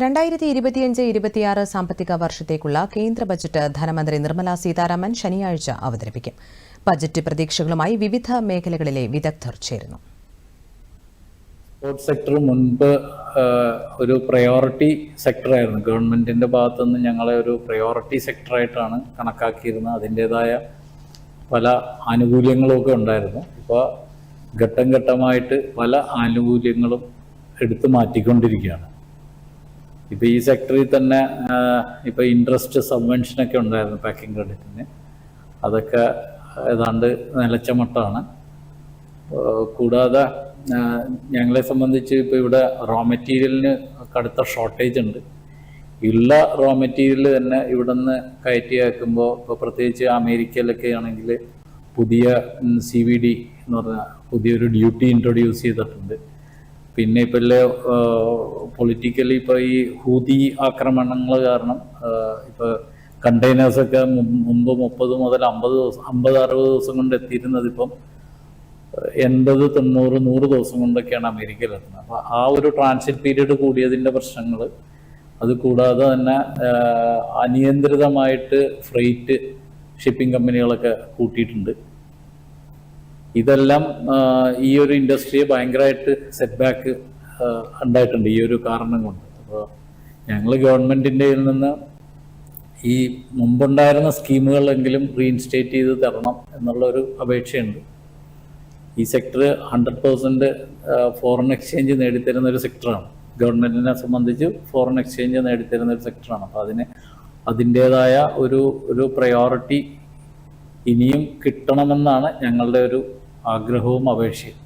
2025-26 സാമ്പത്തിക വർഷത്തേക്കുള്ള കേന്ദ്ര ബജറ്റ് ധനമന്ത്രി നിർമ്മല സീതാരാമൻ ശനിയാഴ്ച അവതരിപ്പിക്കും. ബജറ്റ് പ്രതീക്ഷകളുമായി വിവിധ മേഖലകളിലെ വിദഗ്ധർ ചേരുന്നു. സ്പോർട്സ് സെക്ടർ മുൻപ് ഒരു പ്രയോറിറ്റി സെക്ടറായിരുന്നു. ഗവൺമെന്റിന്റെ ഭാഗത്തുനിന്ന് ഞങ്ങളെ ഒരു പ്രയോറിറ്റി സെക്ടറായിട്ടാണ് കണക്കാക്കിയിരുന്നത്. അതിൻ്റെതായ പല ആനുകൂല്യങ്ങളൊക്കെ ഉണ്ടായിരുന്നു. ഇപ്പോൾ ഘട്ടം ഘട്ടമായിട്ട് പല ആനുകൂല്യങ്ങളും എടുത്തു മാറ്റിക്കൊണ്ടിരിക്കുകയാണ്. ഇപ്പോൾ ഈ സെക്ടറിൽ തന്നെ ഇപ്പോൾ ഇൻട്രസ്റ്റ് സബ്വെൻഷനൊക്കെ ഉണ്ടായിരുന്നു പാക്കിംഗ് ക്രെഡിറ്റിന്. അതൊക്കെ ഏതാണ്ട് നിലച്ച മട്ടമാണ്. കൂടാതെ ഞങ്ങളെ സംബന്ധിച്ച് ഇപ്പോൾ ഇവിടെ റോ മെറ്റീരിയലിന് കടുത്ത ഷോർട്ടേജ് ഉണ്ട്. ഉള്ള റോ മെറ്റീരിയൽ തന്നെ ഇവിടെ നിന്ന് കയറ്റി അയക്കുമ്പോൾ ഇപ്പോൾ പ്രത്യേകിച്ച് അമേരിക്കയിലൊക്കെ ആണെങ്കിൽ പുതിയ CVD എന്ന് പറഞ്ഞ പുതിയൊരു ഡ്യൂട്ടി ഇൻട്രൊഡ്യൂസ് ചെയ്തിട്ടുണ്ട്. പിന്നെ ഇപ്പോൾ പൊളിറ്റിക്കലി ഇപ്പോൾ ഈ ഹൂതി ആക്രമണങ്ങൾ കാരണം ഇപ്പോൾ കണ്ടെയ്നേഴ്സൊക്കെ മുമ്പ് 30 മുതൽ 50-60 ദിവസം കൊണ്ട് എത്തിയിരുന്നത് ഇപ്പം 80, 90, 100 ദിവസം കൊണ്ടൊക്കെയാണ് അമേരിക്കയിൽ എത്തുന്നത്. അപ്പോൾ ആ ഒരു ട്രാൻസിറ്റ് പീരീഡ് കൂടിയതിൻ്റെ പ്രശ്നങ്ങൾ, അത് കൂടാതെ തന്നെ അനിയന്ത്രിതമായിട്ട് ഫ്രൈറ്റ് ഷിപ്പിംഗ് കമ്പനികളൊക്കെ കൂട്ടിയിട്ടുണ്ട്. ഇതെല്ലാം ഈ ഒരു ഇൻഡസ്ട്രിയെ ഭയങ്കരമായിട്ട് സെറ്റ് ബാക്ക് ഉണ്ടായിട്ടുണ്ട് ഈ ഒരു കാരണം കൊണ്ട്. അപ്പോൾ ഞങ്ങൾ ഗവൺമെൻറ്റിൻ്റെ നിന്ന് ഈ മുമ്പുണ്ടായിരുന്ന സ്കീമുകളെങ്കിലും റീഇൻസ്റ്റേറ്റ് ചെയ്ത് തരണം എന്നുള്ളൊരു അപേക്ഷയുണ്ട്. ഈ സെക്ടർ 100% ഫോറിൻ എക്സ്ചേഞ്ച് നേടിത്തരുന്ന ഒരു സെക്ടറാണ്. ഗവൺമെൻറ്റിനെ സംബന്ധിച്ച് ഫോറിൻ എക്സ്ചേഞ്ച് നേടിത്തരുന്ന ഒരു സെക്ടറാണ്. അപ്പോൾ അതിൻ്റേതായ ഒരു പ്രയോറിറ്റി ഇനിയും കിട്ടണമെന്നാണ് ഞങ്ങളുടെ ഒരു ആഗ്രഹവും അപേക്ഷയും.